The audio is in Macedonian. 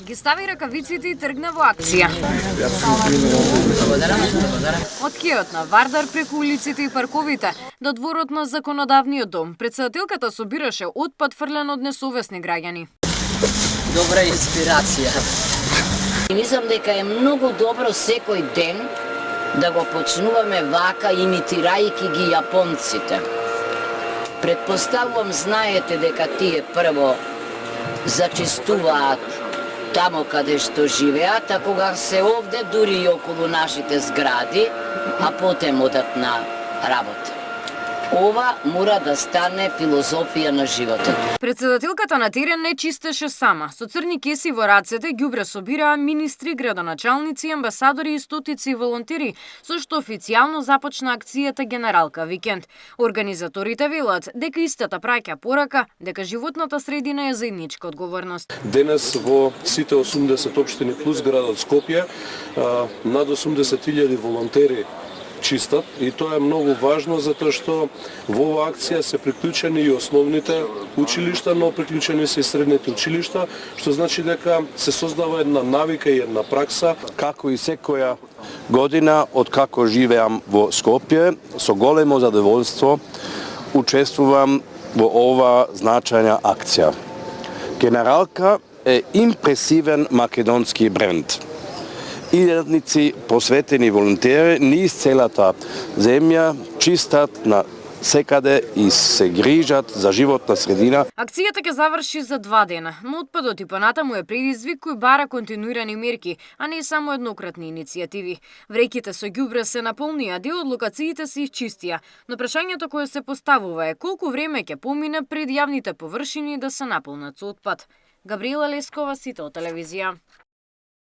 Ги стави ракавиците и тргна во акција. Од кеот на Вардар преку улиците и парковите до дворот на законодавниот дом, претседателката собираше отпад фрлен од несовесни граѓани. Добра инспирација. Мислам дека е многу добро секој ден да го почнуваме вака, имитирајќи ги јапонците. Предпоставувам, знаете дека тие прво зачистуваат тамо каде што живеат, а кога се овде, дури и околу нашите згради, а потем одат на работа. Ова мора да стане филозофија на животот. Претседателката на терен не чистеше сама. Со црни кеси во рацете ѓубре собираа министри, градоначалници, амбасадори и стотици волонтери, со што официјално започна акцијата Генералка Викенд. Организаторите велат дека истата праќа порака дека животната средина е заедничка одговорност. Денес во сите 80 општини плюс градот Скопје над 80.000 волонтери чистат, и тоа е многу важно затоа што во оваа акција се приклучени и основните училишта, но приклучени се и средните училишта, што значи дека се создава една навика и една пракса. Како и секоја година од како живеам во Скопје, со големо задоволство учествувам во оваа значајна акција. Генералка е импресивен македонски бренд. Илјадници посветени волонтери низ целата земја чистат на секаде и се грижат за животна средина. Акцијата ќе заврши за 2 дена, но отпадот и понатаму е предизвик кој бара континуирани мерки, а не само еднократни иницијативи. Вреќите со ѓубре се наполнија, дел од локациите се исчистија, но прашањето кое се поставува е колку време ќе помине пред јавните површини да се наполнат со отпад. Габриела Лескова, Сител телевизија.